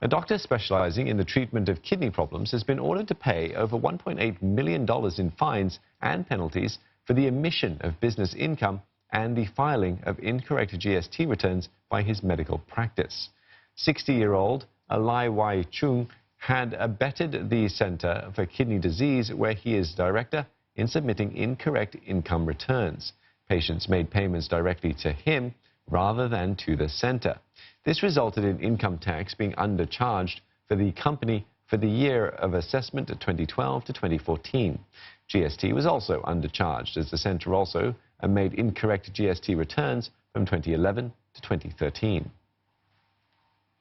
A doctor specialising in the treatment of kidney problems has been ordered to pay over $1.8 million in fines and penalties for the omission of business income and the filing of incorrect GST returns by his medical practice. 60-year-old Lai Wai Chung had abetted the Centre for Kidney Disease, where he is director, in submitting incorrect income returns. Patients made payments directly to him rather than to the centre. This resulted in income tax being undercharged for the company for the year of assessment 2012 to 2014. GST was also undercharged, as the centre also made incorrect GST returns from 2011 to 2013.